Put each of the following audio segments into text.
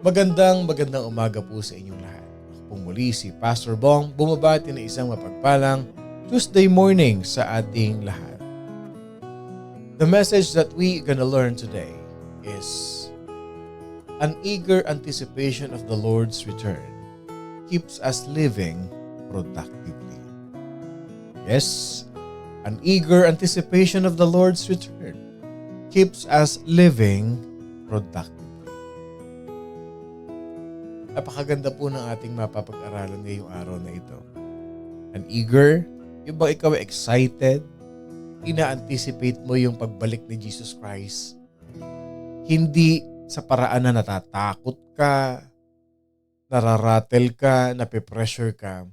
Magandang umaga po sa inyong lahat. Ako pong muli si Pastor Bong, bumabati ng isang mapagpalang Tuesday morning sa ating lahat. The message that we gonna learn today is an eager anticipation of the Lord's return keeps us living productively. Yes, an eager anticipation of the Lord's return keeps us living productively. Napakaganda po ng ating mapapag-aralan ngayong araw na ito. An eager, yung ba ikaw excited? Ina-anticipate mo yung pagbalik ni Jesus Christ? Hindi sa paraan na natatakot ka, nararatel ka, nape-pressure ka.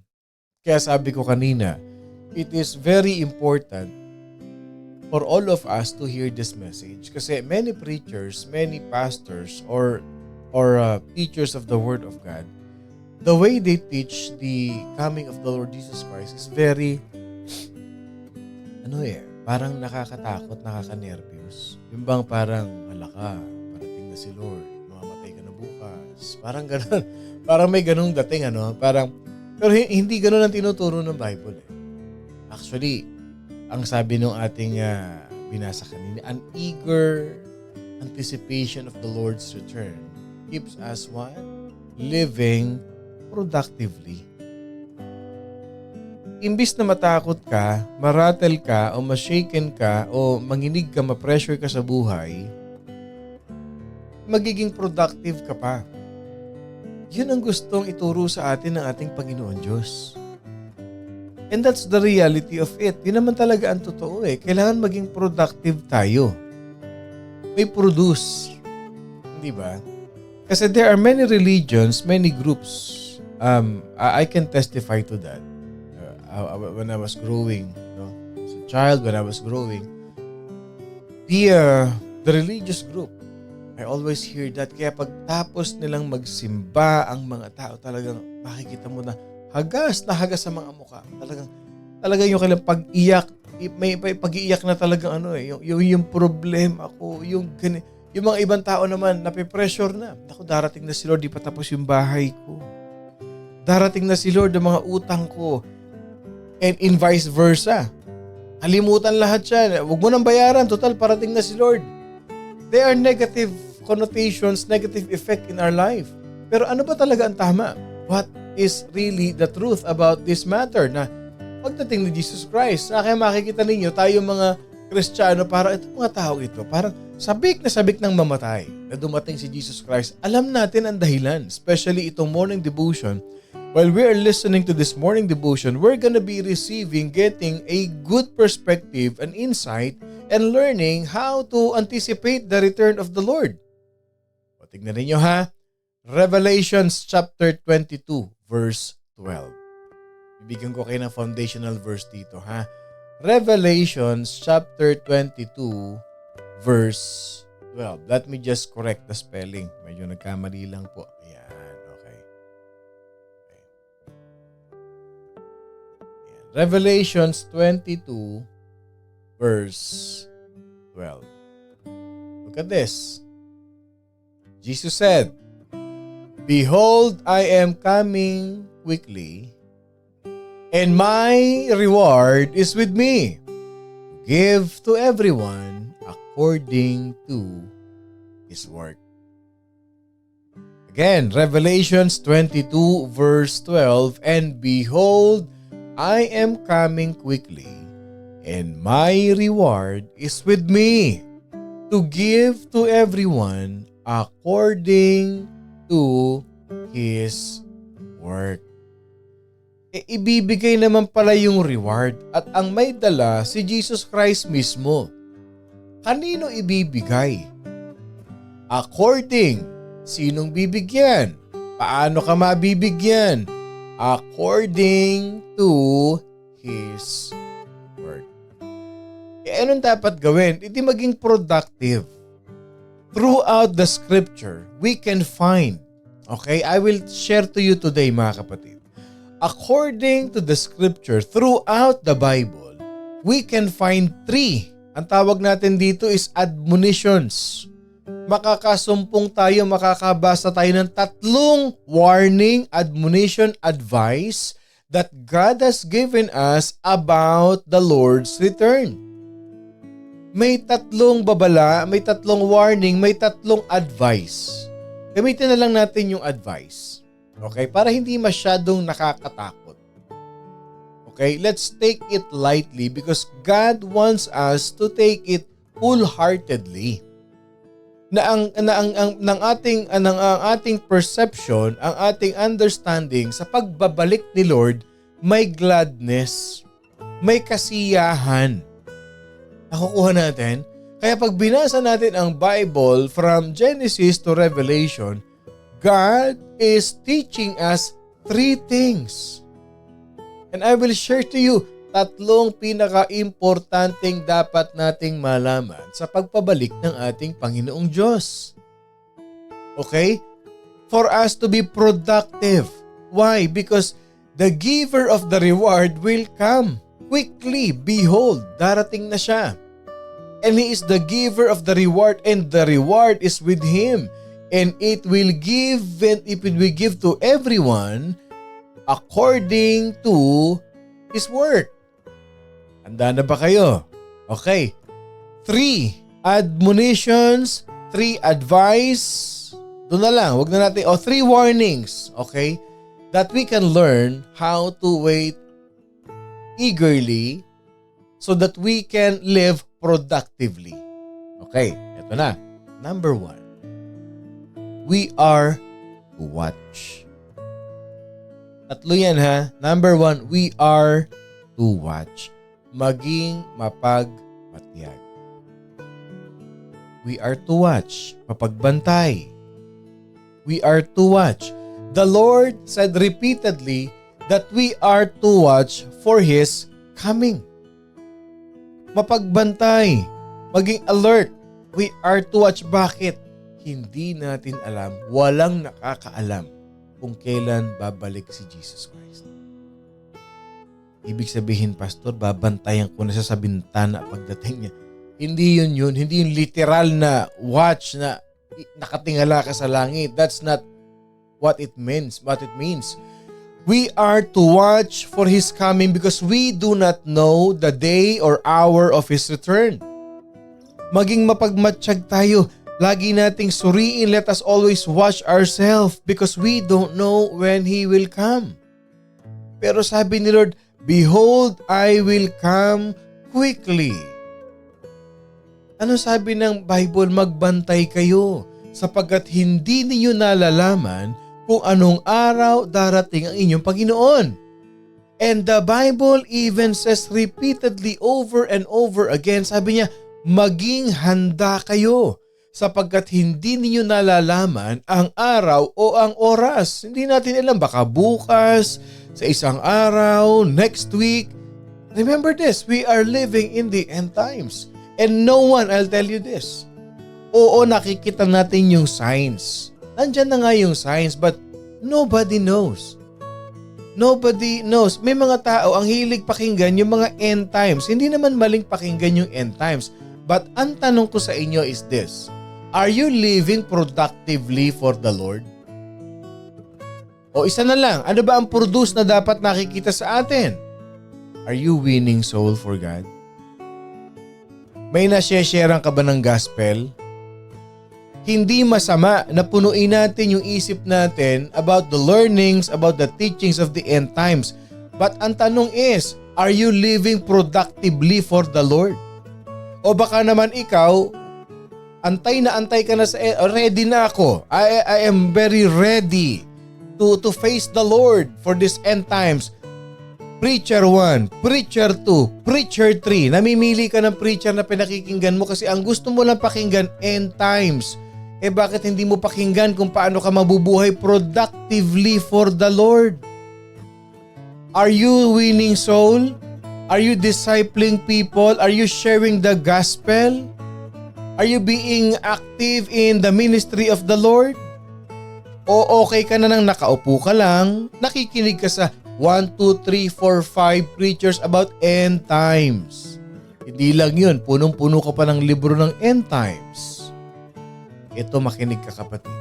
Kaya sabi ko kanina, it is very important for all of us to hear this message. Kasi many preachers, many pastors, or teachers of the Word of God, the way they teach the coming of the Lord Jesus Christ is very, parang nakakatakot, nakaka-nervyos. Yung bang parang, halaka, parating na si Lord, mamamatay ka na bukas. Parang ganun, parang may ganung dating, pero hindi ganun ang tinuturo ng Bible. Actually, ang sabi nung ating binasa kanina, an eager anticipation of the Lord's return keeps us what? Living productively. Imbis na matakot ka, maratel ka, o ma-shaken ka, o manginig ka, ma-pressure ka sa buhay, magiging productive ka pa. Yun ang gustong ituro sa atin ng ating Panginoon Diyos. And that's the reality of it. Yun naman talaga ang totoo eh. Kailangan maging productive tayo. May produce. Hindi ba? Kasi there are many religions, many groups. I can testify to that. When I was growing, as a child, when I was growing, the religious group, I always hear that. Kaya pagtapos nilang magsimba ang mga tao, talagang makikita mo na hagas sa mga mukha. Talagang yung kailang pag-iyak, may pag-iiyak na talagang yung problema ko, yung ganito. Yung mga ibang tao naman, napipressure na. Naku, darating na si Lord, di pa tapos yung bahay ko. Darating na si Lord, ang mga utang ko. And in vice versa. Kalimutan lahat siya. Huwag mo nang bayaran, total, parating na si Lord. There are negative connotations, negative effect in our life. Pero ano ba talaga ang tama? What is really the truth about this matter? Na pagdating ni Jesus Christ, kaya makikita ninyo, tayo mga Kristiyano, para itong mga tao ito, parang sabik ng mamatay na dumating si Jesus Christ. Alam natin ang dahilan, especially itong morning devotion. While we are listening to this morning devotion, we're gonna be getting a good perspective and insight and learning how to anticipate the return of the Lord. O, tignan ninyo ha. Revelations chapter 22 verse 12. Bibigyan ko kayo ng foundational verse dito ha. Revelations chapter 22 verse 12. Let me just correct the spelling. Medyo nagkamali lang po. Ayan, okay. Ayan. Revelations 22 verse 12. Look at this. Jesus said, "Behold, I am coming quickly, and my reward is with me, to give to everyone according to his work." Again, Revelations 22 verse 12, "And behold, I am coming quickly, and my reward is with me, to give to everyone according to his work." Ibibigay naman pala yung reward at ang may dala si Jesus Christ mismo. Kanino ibibigay? According. Sinong bibigyan? Paano ka mabibigyan? According to his work. Anong dapat gawin? Hindi maging productive. Throughout the scripture, we can find, okay, I will share to you today mga kapatid. According to the scripture, throughout the Bible, we can find three. Ang tawag natin dito is admonitions. makakasumpong tayo, makakabasa tayo ng 3 warning, admonition, advice that God has given us about the Lord's return. May 3 babala, may 3 warning, may 3 advice. Gamitin na lang natin yung advice. Okay? Para hindi masyadong nakakatakot. Okay? Let's take it lightly because God wants us to take it wholeheartedly. Ang ating perception, ang ating understanding sa pagbabalik ni Lord, may gladness, may kasiyahan. Nakukuha natin? Kaya pag binasa natin ang Bible from Genesis to Revelation, God is teaching us 3 things. And I will share to you 3 pinaka-importanteng dapat nating malaman sa pagpabalik ng ating Panginoong Diyos. Okay? For us to be productive. Why? Because the giver of the reward will come quickly. Behold, darating na siya. And He is the giver of the reward and the reward is with Him. And it will give to everyone according to His work. Handa na ba kayo? Okay. 3 admonitions, 3 advice. Doon na lang, wag na natin. 3 warnings, okay? That we can learn how to wait eagerly so that we can live productively. Okay, eto na. Number 1. We are to watch. 3 yan ha. Number 1, we are to watch. Maging mapagmatiyag. We are to watch, mapagbantay. We are to watch. The Lord said repeatedly that we are to watch for His coming. Mapagbantay, maging alert. We are to watch. Bakit? Hindi natin alam, walang nakakaalam kung kailan babalik si Jesus Christ. Ibig sabihin, Pastor, babantayan ko na siya sa bintana pagdating niya. Hindi yun. Hindi yung literal na watch na nakatingala ka sa langit. That's not what it means. We are to watch for His coming because we do not know the day or hour of His return. Maging mapagmatsyag tayo. Lagi nating suriin. Let us always watch ourselves because we don't know when He will come. Pero sabi ni Lord, behold, I will come quickly. Ano sabi ng Bible? Magbantay kayo sapagkat hindi niyo nalalaman kung anong araw darating ang inyong Panginoon. And the Bible even says repeatedly over and over again, sabi niya, maging handa kayo sapagkat hindi niyo nalalaman ang araw o ang oras. Hindi natin alam, baka bukas, sa isang araw, next week. Remember this, we are living in the end times. And no one, I'll tell you this. Oo, nakikita natin yung signs. Nandyan na nga yung signs, but nobody knows. Nobody knows. May mga tao ang hilig pakinggan yung mga end times. Hindi naman maling pakinggan yung end times. But ang tanong ko sa inyo is this. Are you living productively for the Lord? O isa na lang, ano ba ang produce na dapat nakikita sa atin? Are you winning soul for God? May nasye-sharean ka ba ng gospel? Hindi masama na punuin natin yung isip natin about the learnings, about the teachings of the end times. But ang tanong is, are you living productively for the Lord? O baka naman ikaw, antay ka na sa ready na ako. I am very ready to face the Lord for this end times. Preacher 1, Preacher 2, Preacher 3. Namimili ka ng preacher na pinakikinggan mo kasi ang gusto mo lang pakinggan end times. Bakit hindi mo pakinggan kung paano ka mabubuhay productively for the Lord? Are you winning soul? Are you discipling people? Are you sharing the gospel? Are you being active in the ministry of the Lord? O okay ka na nang nakaupo ka lang, nakikinig ka sa 1, 2, 3, 4, 5 preachers about end times. Hindi lang yun, punong-puno ka pa ng libro ng end times. Ito, makinig ka kapatid.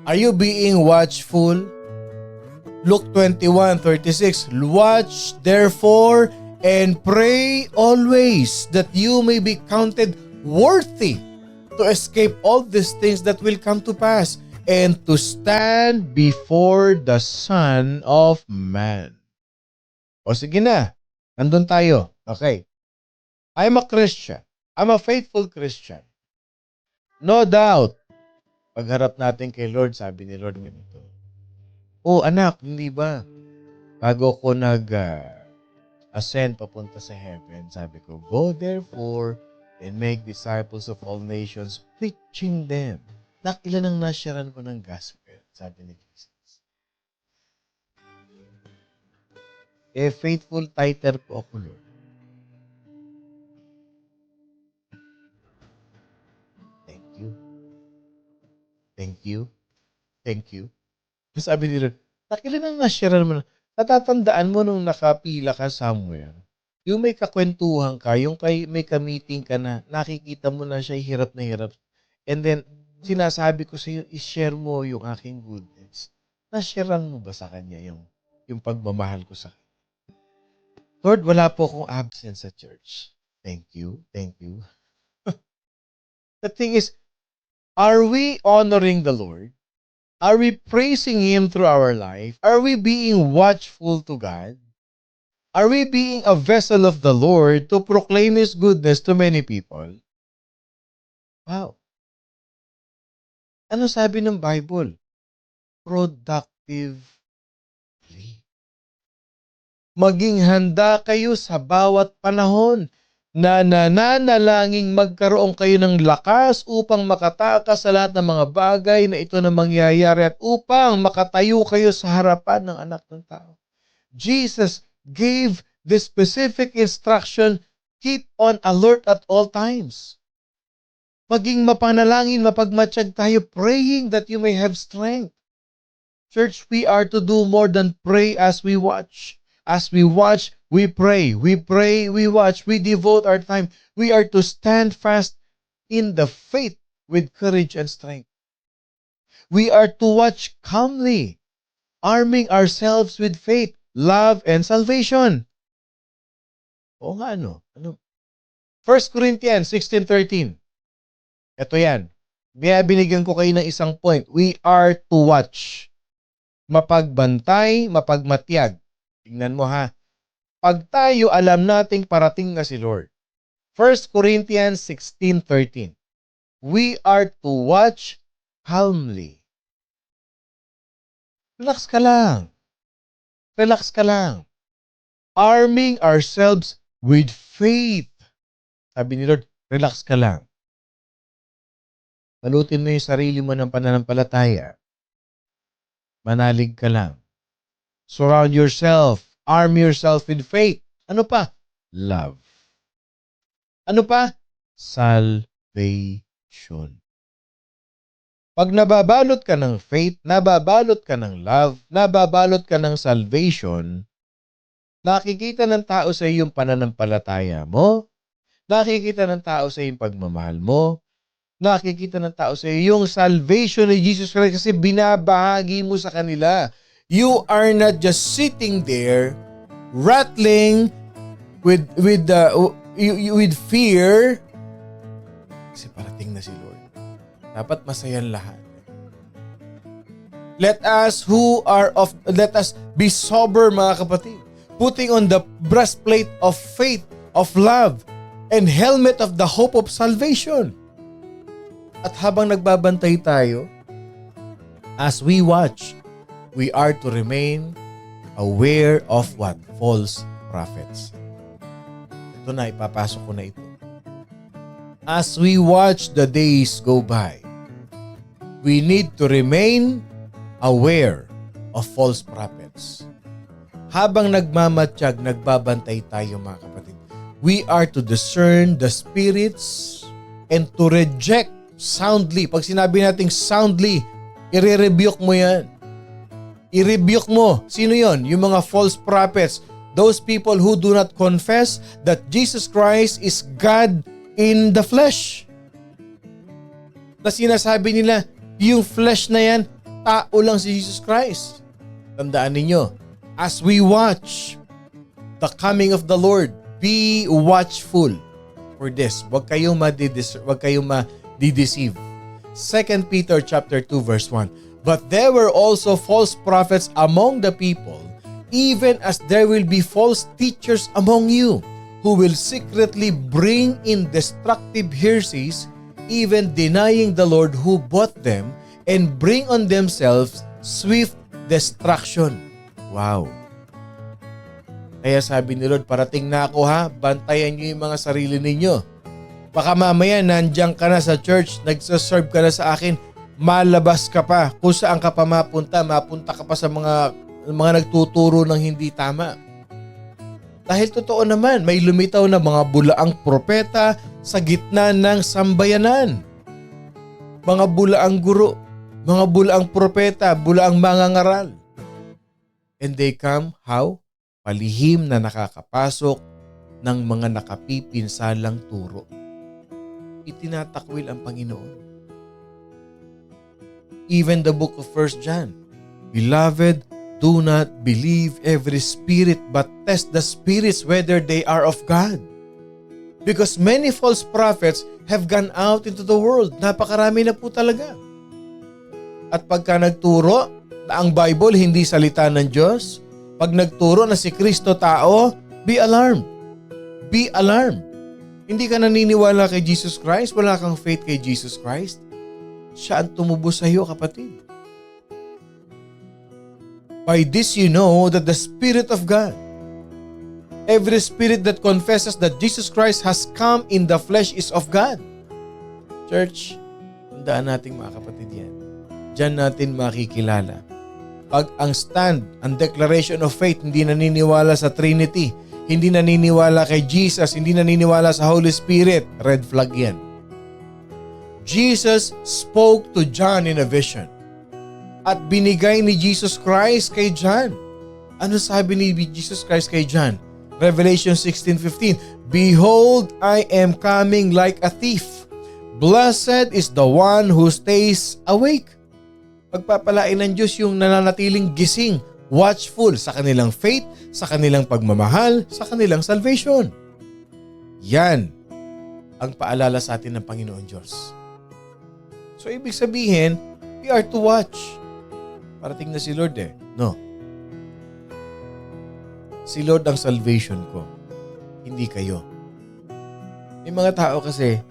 Are you being watchful? Luke 21:36, watch therefore and pray always that you may be counted worthy to escape all these things that will come to pass and to stand before the Son of Man. O sige na, nandun tayo. Okay. I'm a Christian. I'm a faithful Christian. No doubt. Pagharap natin kay Lord, sabi ni Lord ganito. Oh anak, hindi ba? Bago ko ascend papunta sa heaven, sabi ko, go therefore and make disciples of all nations, preaching them. Ilan ang nasyaran ko ng gospel, sabi ni Jesus. Faithful tither po ako, Lord. Thank you. Thank you. Thank you. Sabi ni Lord, ilan ang nasyaran mo? Natatandaan mo nung nakapila ka somewhere, yung may kakwentuhan ka, yung may ka-meeting ka na, nakikita mo na siya hirap na hirap. And then, sinasabi ko sa iyo, i-share mo yung aking goodness. Na-sharean mo ba sa kanya yung pagmamahal ko sa kanya? Lord, wala po akong absence sa church. Thank you. Thank you. The thing is, are we honoring the Lord? Are we praising Him through our life? Are we being watchful to God? Are we being a vessel of the Lord to proclaim His goodness to many people? Wow. Ano sabi ng Bible? Productively. Maging handa kayo sa bawat panahon na nananalangin magkaroon kayo ng lakas upang makatakas sa lahat ng mga bagay na ito na mangyayari at upang makatayo kayo sa harapan ng anak ng tao. Jesus gave this specific instruction, keep on alert at all times. Maging mapanalangin, mapagmatsyag tayo, praying that you may have strength. Church, we are to do more than pray as we watch. As we watch, we pray. We pray, we watch, we devote our time. We are to stand fast in the faith with courage and strength. We are to watch calmly, arming ourselves with faith, love, and salvation. O nga, ano? 1 Corinthians 16:13. Ito yan. Binigyan ko kayo ng isang point. We are to watch. Mapagbantay, mapagmatyag. Tingnan mo ha. Pag tayo alam nating parating na si Lord. 1 Corinthians 16:13. We are to watch calmly. Relax ka lang. Relax ka lang. Arming ourselves with faith. Sabi ni Lord, relax ka lang. Balutin mo yung sarili mo ng pananampalataya. Manalig ka lang. Surround yourself. Arm yourself with faith. Ano pa? Love. Ano pa? Salvation. Pag nababalot ka ng faith, nababalot ka ng love, nababalot ka ng salvation, nakikita ng tao sa iyong pananampalataya mo, nakikita ng tao sa iyong pagmamahal mo, nakikita ng tao sa iyo yung salvation ni Jesus Christ kasi binabahagi mo sa kanila. You are not just sitting there rattling with fear kasi parating na si Lord. Dapat masayan lahat. Let us be sober, mga kapatid, putting on the breastplate of faith, of love, and helmet of the hope of salvation. At habang nagbabantay tayo, as we watch, we are to remain aware of what? False prophets. Ito na, ipapasok ko na ito. As we watch the days go by, we need to remain aware of false prophets. Habang nagmamatsyag, nagbabantay tayo, mga kapatid, we are to discern the spirits and to reject soundly. Pag sinabi nating soundly, i-rebuke mo yan. I-rebuke mo. Sino yon? Yung mga false prophets. Those people who do not confess that Jesus Christ is God in the flesh. na sinasabi nila, yung flesh na yan, tao lang si Jesus Christ. Tandaan ninyo, as we watch the coming of the Lord, be watchful for this. Huwag kayong madideceive. 2 Peter chapter 2 verse 1. But there were also false prophets among the people, even as there will be false teachers among you, who will secretly bring in destructive heresies, even denying the Lord who bought them, and bring on themselves swift destruction. Wow. Kaya sabi ni Lord, parating na ako ha, bantayan niyo yung mga sarili ninyo. Baka mamaya nandiyan ka na sa church, nagsaserve ka na sa akin, malabas ka pa, kung saan ka pa mapunta ka pa sa mga nagtuturo ng hindi tama. Dahil totoo naman, may lumitaw na mga bulaang propeta sa gitna ng sambayanan. Mga bulaang guro, mga bulaang propeta, bulaang mangangaral. And they come, how? Palihim na nakakapasok ng mga nakapipinsalang turo. Itinatakwil ang Panginoon. Even the book of 1 John, Beloved, do not believe every spirit, but test the spirits whether they are of God. Because many false prophets have gone out into the world. Napakarami na po talaga. At pagka nagturo na ang Bible hindi salita ng Diyos, pag nagturo na si Kristo tao, be alarmed. Be alarmed. Hindi ka naniniwala kay Jesus Christ, wala kang faith kay Jesus Christ, siya ang tumubos sa iyo, kapatid. By this you know that the Spirit of God, every spirit that confesses that Jesus Christ has come in the flesh is of God. Church, tandaan natin mga kapatid yan. Diyan natin makikilala. Pag ang stand, ang declaration of faith, hindi naniniwala sa Trinity, hindi naniniwala kay Jesus, hindi naniniwala sa Holy Spirit, red flag yan. Jesus spoke to John in a vision. At binigay ni Jesus Christ kay John. Ano sabi ni Jesus Christ kay John? Revelation 16:15, Behold, I am coming like a thief. Blessed is the one who stays awake. Pagpapalain ng Diyos yung nananatiling gising, watchful sa kanilang faith, sa kanilang pagmamahal, sa kanilang salvation. Yan ang paalala sa atin ng Panginoon Diyos. So ibig sabihin, we are to watch. Parating na si Lord No. Si Lord ang salvation ko. Hindi kayo. May mga tao kasi,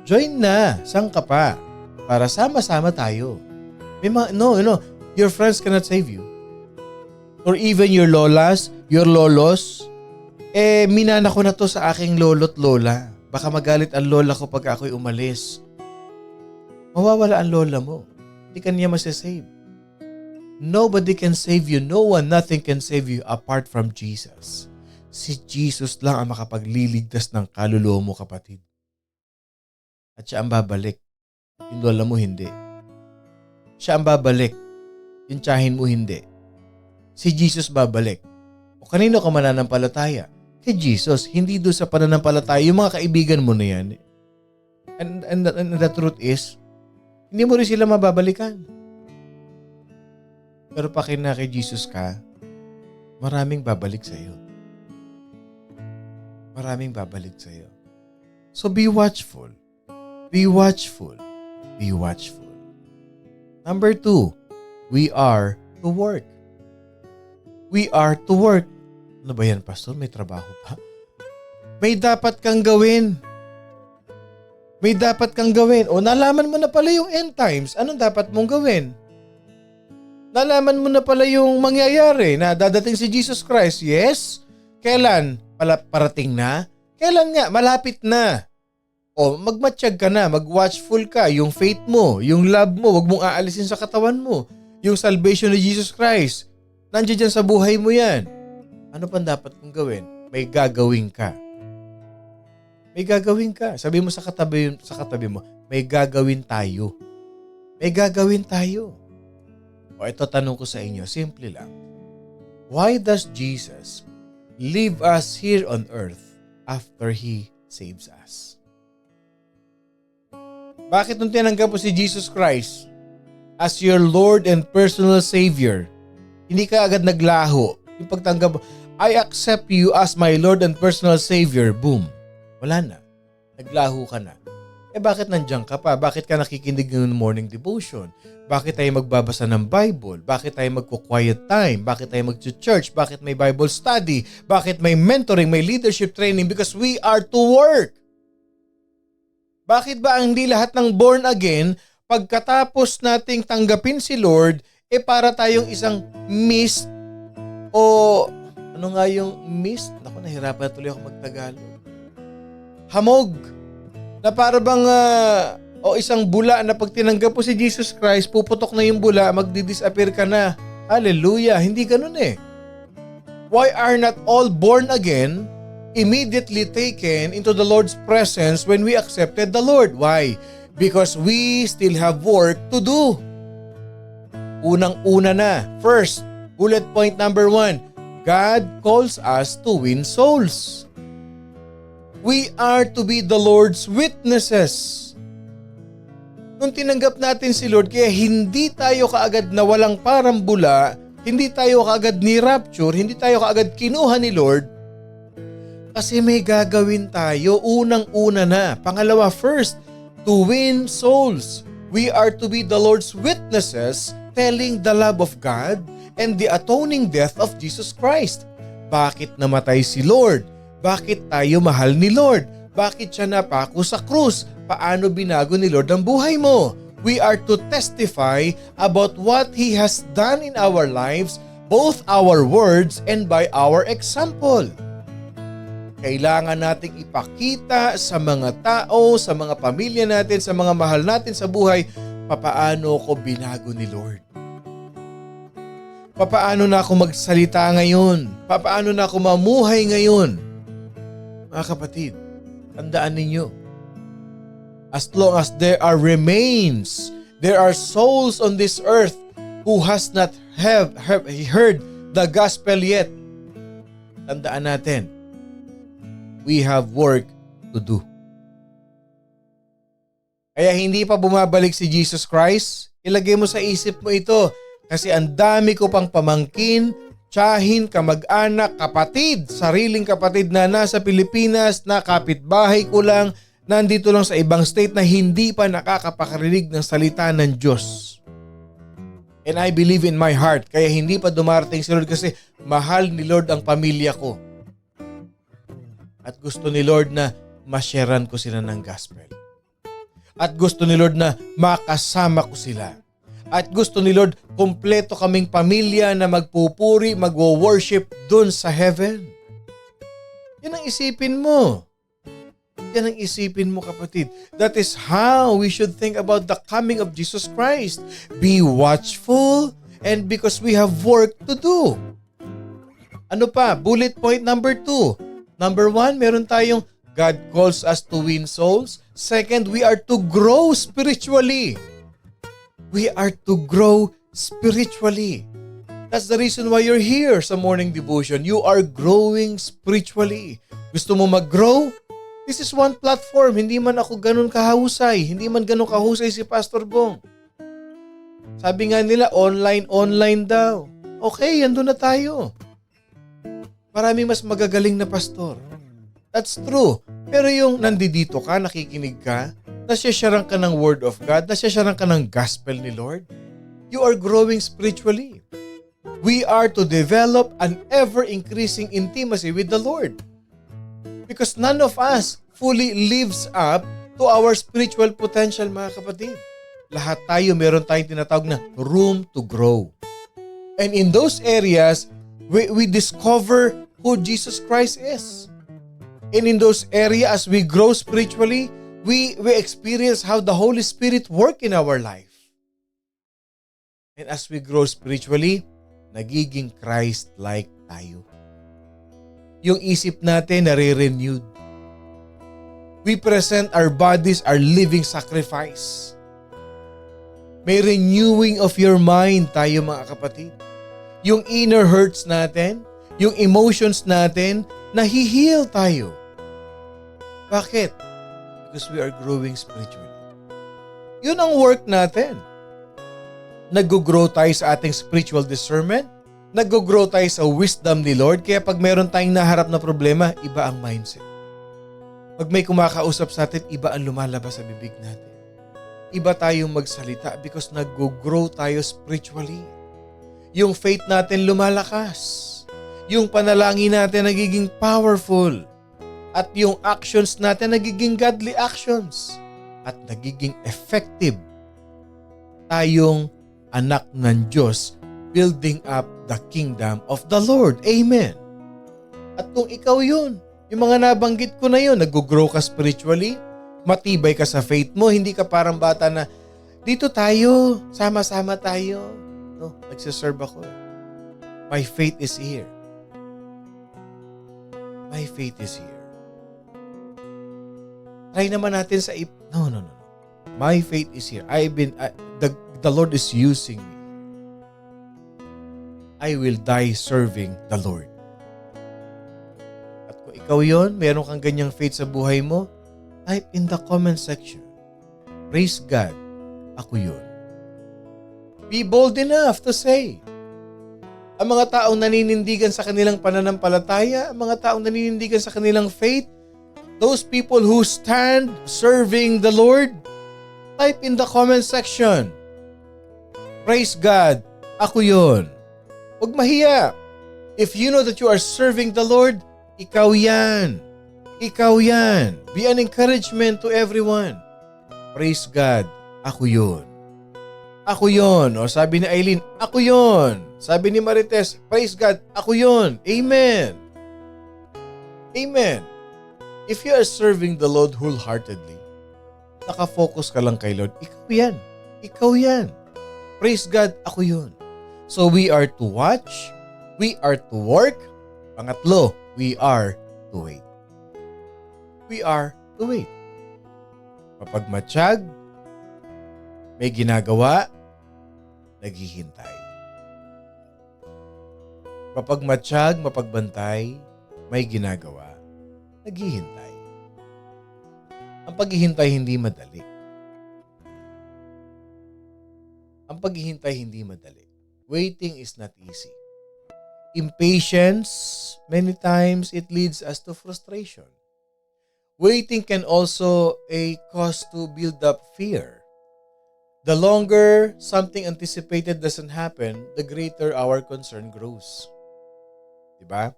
join na. Saan ka pa? Para sama-sama tayo. May mga, no, your friends cannot save you. Or even your lolas, your lolos. Minana ko na to sa aking lolo't lola. Baka magalit ang lola ko pag ako'y umalis. Mawawala ang lola mo. Hindi ka niya masasave. Nobody can save you. No one, nothing can save you apart from Jesus. Si Jesus lang ang makapagliligtas ng kaluluwa mo, kapatid. At siya ang babalik. Yung lola mo, hindi. Siya ang babalik. Yung tiyahin mo, hindi. Si Jesus babalik. O kanino ka mananampalataya? Kay Jesus. Hindi doon sa pananampalataya. Yung mga kaibigan mo na yan. And the truth is, hindi mo rin sila mababalikan. Pero pag kay Jesus ka, maraming babalik sa iyo. Maraming babalik sa iyo. So be watchful. Be watchful. Be watchful. Number 2, we are to work. We are to work. Ano ba yan, Pastor? May trabaho pa? May dapat kang gawin. May dapat kang gawin. O nalaman mo na pala yung end times. Anong dapat mong gawin? Nalaman mo na pala yung mangyayari na dadating si Jesus Christ. Yes. Kailan? Parating na? Kailan nga? Malapit na. O magmatsyag ka na, mag-watchful ka. Yung faith mo, yung love mo, wag mong aalisin sa katawan mo. Yung salvation ni Jesus Christ, nandiyan dyan sa buhay mo yan. Ano pang dapat kong gawin? May gagawin ka. May gagawin ka. Sabi mo sa katabi mo, may gagawin tayo. May gagawin tayo. O ito tanong ko sa inyo, simple lang. Why does Jesus leave us here on earth after He saves us? Bakit nung tinanggap mo si Jesus Christ as your Lord and personal Savior, hindi ka agad naglaho? Yung pagtanggap mo, I accept you as my Lord and personal Savior, boom. Wala na. Naglaho ka na. Bakit nandiyan ka pa? Bakit ka nakikinig ng morning devotion? Bakit tayo magbabasa ng Bible? Bakit tayo magko-quiet time? Bakit tayo mag-church? Bakit may Bible study? Bakit may mentoring, may leadership training? Because we are to work. Bakit ba hindi lahat ng born again, pagkatapos nating tanggapin si Lord, para tayong isang mist o ano nga yung mist? Naku, nahirapan tuloy ako magtagalog. Hamog. Na para bang o isang bula na pag tinanggap po si Jesus Christ, puputok na yung bula, magdi-disappear ka na. Hallelujah. Hindi ganun eh. Why are not all born again immediately taken into the Lord's presence when we accepted the Lord? Why? Because we still have work to do. Unang-una na. First, bullet point number 1. God calls us to win souls. We are to be the Lord's witnesses. Nung tinanggap natin si Lord, kaya hindi tayo kaagad na walang parambula, hindi tayo kaagad ni rapture, hindi tayo kaagad kinuha ni Lord, kasi may gagawin tayo unang-una na. Pangalawa, first, to win souls. We are to be the Lord's witnesses, telling the love of God and the atoning death of Jesus Christ. Bakit namatay si Lord? Bakit tayo mahal ni Lord? Bakit siya napako sa krus? Paano binago ni Lord ang buhay mo? We are to testify about what He has done in our lives, both our words and by our example. Kailangan nating ipakita sa mga tao, sa mga pamilya natin, sa mga mahal natin sa buhay, papaano ko binago ni Lord. Papaano na ako magsalita ngayon? Papaano na ako mamuhay ngayon? Mga kapatid, tandaan ninyo, as long as there are remains, there are souls on this earth who has not have heard the gospel yet, tandaan natin, we have work to do. Kaya hindi pa bumabalik si Jesus Christ, ilagay mo sa isip mo ito, kasi ang dami ko pang pamangkin, tiyahin, kamag-anak, kapatid, sariling kapatid na nasa Pilipinas, na kapitbahay ko lang, nandito lang sa ibang state na hindi pa nakakapakarinig ng salita ng Diyos. And I believe in my heart, kaya hindi pa dumarating si Lord kasi mahal ni Lord ang pamilya ko. At gusto ni Lord na ma-sharean ko sila ng gospel. At gusto ni Lord na makasama ko sila. At gusto ni Lord, kompleto kaming pamilya na magpupuri, magwo-worship dun sa heaven. Yan ang isipin mo. Yan ang isipin mo, kapatid. That is how we should think about the coming of Jesus Christ. Be watchful, and because we have work to do. Ano pa? Bullet point number 2. Number 1, meron tayong God calls us to win souls. Second, we are to grow spiritually. We are to grow spiritually. That's the reason why you're here sa morning devotion. You are growing spiritually. Gusto mo mag-grow? This is one platform. Hindi man ako ganun kahusay. Hindi man ganun kahusay si Pastor Bong. Sabi nga nila, online daw. Okay, andun na tayo. Maraming mas magagaling na pastor. That's true. Pero yung nandito ka, nakikinig ka, nasyasyaran ka ng Word of God, nasyasyaran ka ng Gospel ni Lord, you are growing spiritually. We are to develop an ever-increasing intimacy with the Lord. Because none of us fully lives up to our spiritual potential, mga kapatid. Lahat tayo, meron tayong tinatawag na room to grow. And in those areas, we discover who Jesus Christ is. And in those areas, as we grow spiritually, we experience how the Holy Spirit work in our life. And as we grow spiritually, nagiging Christ-like tayo. Yung isip natin nare-renewed. We present our bodies, our living sacrifice. May renewing of your mind tayo, mga kapatid. Yung inner hurts natin, yung emotions natin, nahi-heal tayo. Bakit? Because we are growing spiritually. Yun ang work natin. Nag-grow tayo sa ating spiritual discernment. Nag-grow tayo sa wisdom ni Lord. Kaya pag meron tayong naharap na problema, iba ang mindset. Pag may kumakausap sa atin, iba ang lumalabas sa bibig natin. Iba tayong magsalita because nag-grow tayo spiritually. Yung faith natin lumalakas. Yung panalangin natin nagiging powerful. At yung actions natin nagiging godly actions. At nagiging effective. Tayong anak ng Diyos building up the kingdom of the Lord. Amen. At kung ikaw yun, yung mga nabanggit ko na yun, nag-grow ka spiritually, matibay ka sa faith mo, hindi ka parang bata na, dito tayo, sama-sama tayo. No, nagsiserve ako. My faith is here. My faith is here. Try naman natin sa No. My faith is here. The Lord is using me. I will die serving the Lord. At kung ikaw yon, meron kang ganyang faith sa buhay mo, type in the comment section. Praise God, ako yun. Be bold enough to say. Ang mga taong naninindigan sa kanilang pananampalataya, ang mga taong naninindigan sa kanilang faith, those people who stand serving the Lord, type in the comment section. Praise God, ako yun. Huwag mahiya. If you know that you are serving the Lord, ikaw yan. Ikaw yan. Be an encouragement to everyone. Praise God, ako yun. Ako yun. O sabi ni Eileen, ako yun. Sabi ni Marites, praise God, ako yun. Amen. Amen. If you are serving the Lord wholeheartedly, nakafocus ka lang kay Lord, ikaw yan. Ikaw yan. Praise God, ako yun. So we are to watch, we are to work. Pangatlo, we are to wait. We are to wait. Kapag matiyag, may ginagawa, naghihintay. Kapag matiyag, mapagbantay, may ginagawa, naghihintay. Ang paghihintay hindi madali. Ang paghihintay hindi madali. Waiting is not easy. Impatience, many times it leads us to frustration. Waiting can also a cause to build up fear. The longer something anticipated doesn't happen, the greater our concern grows. Diba?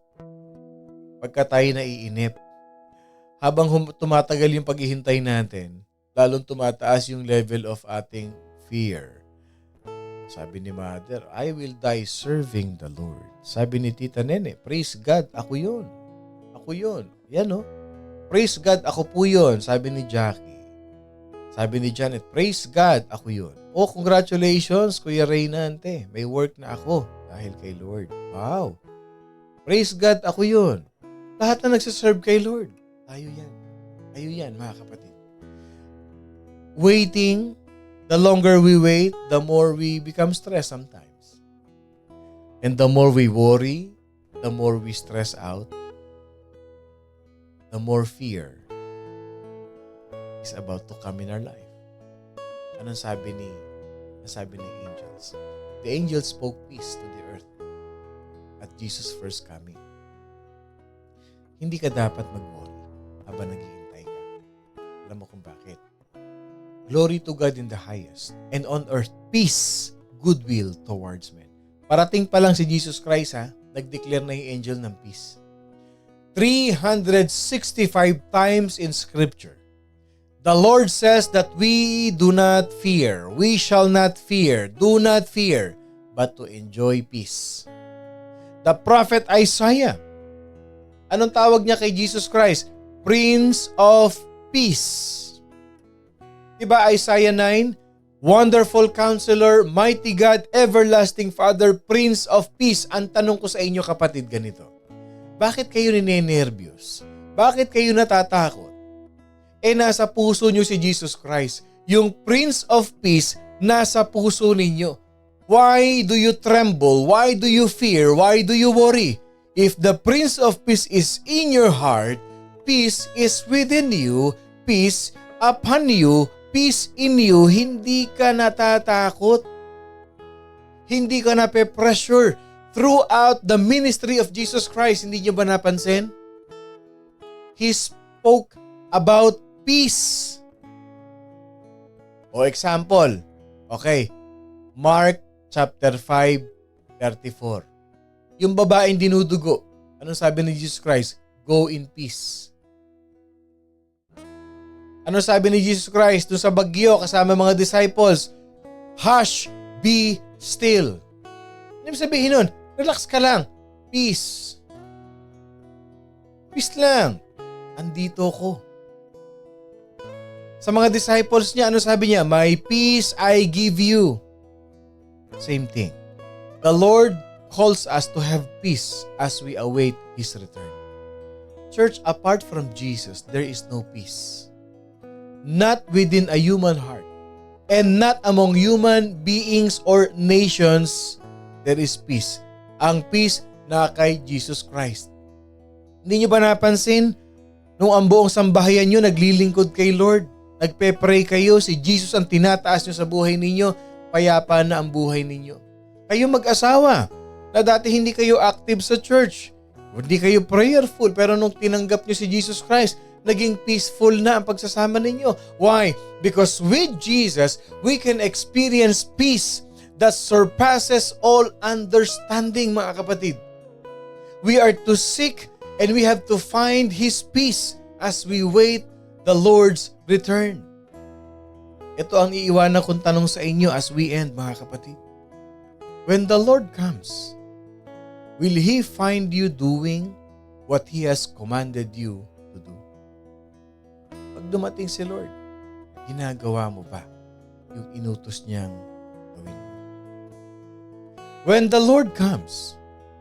Pagka tayo naiinip, habang tumatagal yung paghihintay natin, lalong tumataas yung level of ating fear. Sabi ni Mother, I will die serving the Lord. Sabi ni Tita Nene, praise God, ako yun. Ako yun. Yan o. Praise God, ako po yun. Sabi ni Jackie. Sabi ni Janet, praise God, ako yun. Oh, congratulations, Kuya Reynante. May work na ako dahil kay Lord. Wow. Praise God, ako yun. Lahat na nagsiserve kay Lord. Tayo yan. Tayo yan, mga kapatid. Waiting. The longer we wait, the more we become stressed sometimes. And the more we worry, the more we stress out, the more fear is about to come in our life. Anong sabi ng angels? The angels spoke peace to the earth at Jesus' first coming. Hindi ka dapat mag-worry habang naghihintay ka. Alam mo kung bakit? Glory to God in the highest, and on earth, peace, goodwill towards men. Parating pa lang si Jesus Christ, nag-declare na yung angel ng peace. 365 times in Scripture, the Lord says that we do not fear, we shall not fear, do not fear, but to enjoy peace. The prophet Isaiah, anong tawag niya kay Jesus Christ? Prince of Peace. Diba Isaiah 9? Wonderful Counselor, Mighty God, Everlasting Father, Prince of Peace. Ang tanong ko sa inyo kapatid ganito, bakit kayo ninenervyos? Bakit kayo natatakot? Nasa puso nyo si Jesus Christ. Yung Prince of Peace, nasa puso ninyo. Why do you tremble? Why do you fear? Why do you worry? If the Prince of Peace is in your heart, peace is within you, peace upon you, peace in you, hindi ka natatakot. Hindi ka nape-pressure throughout the ministry of Jesus Christ. Hindi niyo ba napansin? He spoke about peace. O example, okay, Mark chapter 5:34. Yung babaeng dinudugo, anong sabi ni Jesus Christ? Go in peace. Anong sabi ni Jesus Christ doon sa bagyo kasama mga disciples? Hush, be still. Ano sabihin nun? Relax ka lang. Peace. Peace lang. Andito ko. Sa mga disciples niya, ano sabi niya? My peace I give you. Same thing. The Lord calls us to have peace as we await His return. Church, apart from Jesus, there is no peace. Not within a human heart. And not among human beings or nations, there is peace. Ang peace na kay Jesus Christ. Hindi niyo ba napansin? Nung ang buong sambahayan niyo naglilingkod kay Lord, nagpe-pray kayo, si Jesus ang tinataas niyo sa buhay ninyo, payapa na ang buhay ninyo. Kayo mag-asawa, na dati hindi kayo active sa church, hindi kayo prayerful, pero nung tinanggap niyo si Jesus Christ, naging peaceful na ang pagsasama ninyo. Why? Because with Jesus, we can experience peace that surpasses all understanding, mga kapatid. We are to seek and we have to find His peace as we wait the Lord's return. Ito ang iiwanan kong tanong sa inyo as we end, mga kapatid. When the Lord comes, will He find you doing what He has commanded you to do? Pag dumating si Lord, ginagawa mo ba yung inutos niyang gawin mo? When the Lord comes,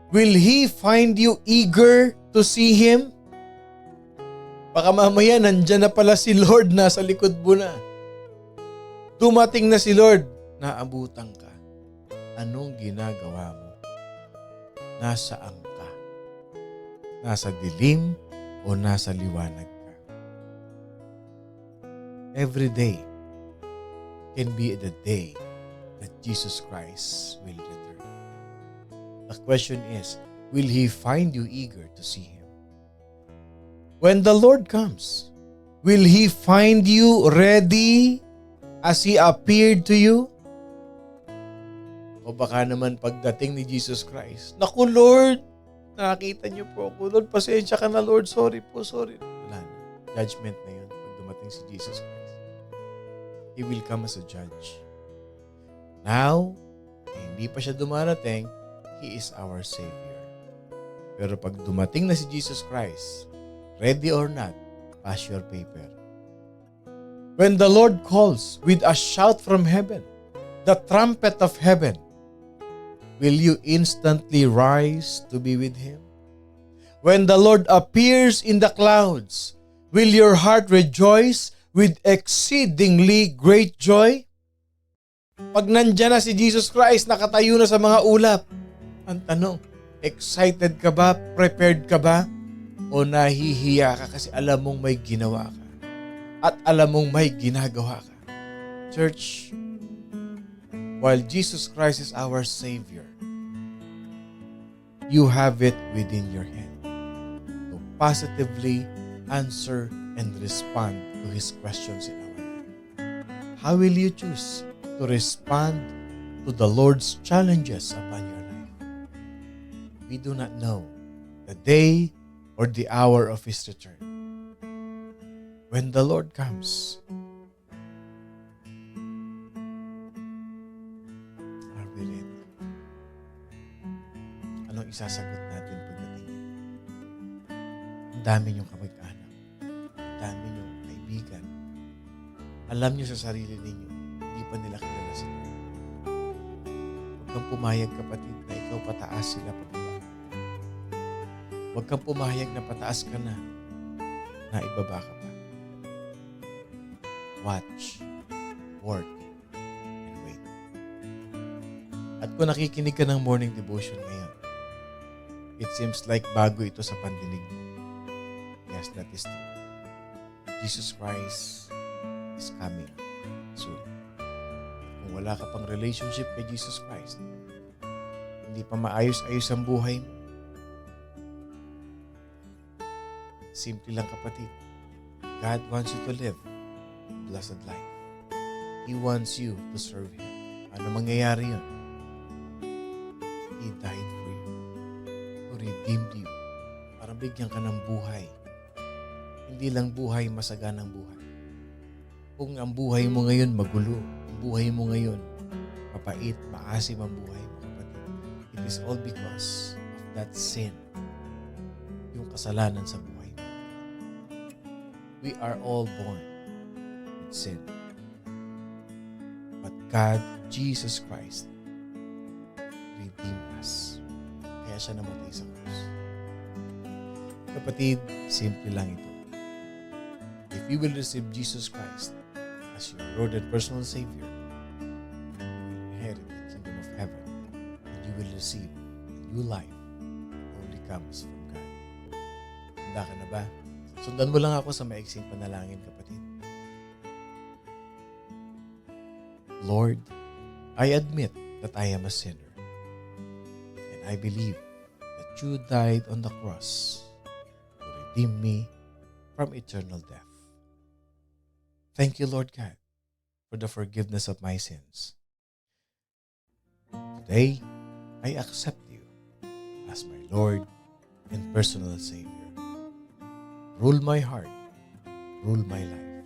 will He find you eager to see Him? Baka mamaya nandyan na pala si Lord, nasa likod mo na. Dumating na si Lord, naabutan ka. Anong ginagawa mo? Nasaan ka? Nasa dilim o nasa liwanag ka? Every day can be the day that Jesus Christ will return. The question is, will He find you eager to see Him? When the Lord comes, will He find you ready as He appeared to you? O baka naman pagdating ni Jesus Christ, naku Lord, nakita niyo po ako. Lord, pasensya ka na Lord. Sorry po, sorry. Wala na. Judgment na yun pag dumating si Jesus Christ. He will come as a judge. Now, hindi pa siya dumarating, He is our Savior. Pero pag dumating na si Jesus Christ, ready or not, pass your paper. When the Lord calls with a shout from heaven, the trumpet of heaven, will you instantly rise to be with Him? When the Lord appears in the clouds, will your heart rejoice with exceedingly great joy? Pag nandyan na si Jesus Christ, nakatayo na sa mga ulap, ang tanong, excited ka ba? Prepared ka ba? O nahihiya ka kasi alam mong may ginawa ka at alam mong may ginagawa ka? Church, while Jesus Christ is our Savior, you have it within your hand to positively answer and respond to His questions in our life. How will you choose to respond to the Lord's challenges upon your life? We do not know the day or the hour of His return. When the Lord comes, are we ready? Anong isasagot natin pagdating niya? Ang dami niyong kamag-anak. Ang dami niyong kaibigan. Alam niyo sa sarili ninyo, hindi pa nila kilala si Lord. Huwag kang pumayag, kapatid, na ikaw pataas sila pababa. Huwag kang pumayag na pataas ka na ibaba ka pa. Watch, work, and wait. At kung nakikinig ka ng morning devotion ngayon, it seems like bago ito sa pandinig mo. Yes, that is true. Jesus Christ is coming soon. Kung wala ka pang relationship kay Jesus Christ, hindi pa maayos-ayos ang buhay mo, simple lang kapatid, God wants you to live a blessed life. He wants you to serve Him. Ano mangyayari yun? He died for you, who redeemed you, para bigyan ka ng buhay. Hindi lang buhay, masaganang buhay. Kung ang buhay mo ngayon magulo, ang buhay mo ngayon mapait, maasim ang buhay mo kapatid, it is all because of that sin, yung kasalanan sa buhay mo. We are all born with sin. But God, Jesus Christ, redeemed us. Kaya siya namatay sa krus. Kapatid, simple lang ito. If you will receive Jesus Christ as your Lord and personal Savior, you will inherit the kingdom of heaven and you will receive a new life that only comes from God. Handa ka na ba? Sundan mo lang ako sa maiksing panalangin, kapatid. Lord, I admit that I am a sinner, and I believe that you died on the cross to redeem me from eternal death. Thank you, Lord God, for the forgiveness of my sins. Today, I accept you as my Lord and personal Savior. Rule my heart, rule my life.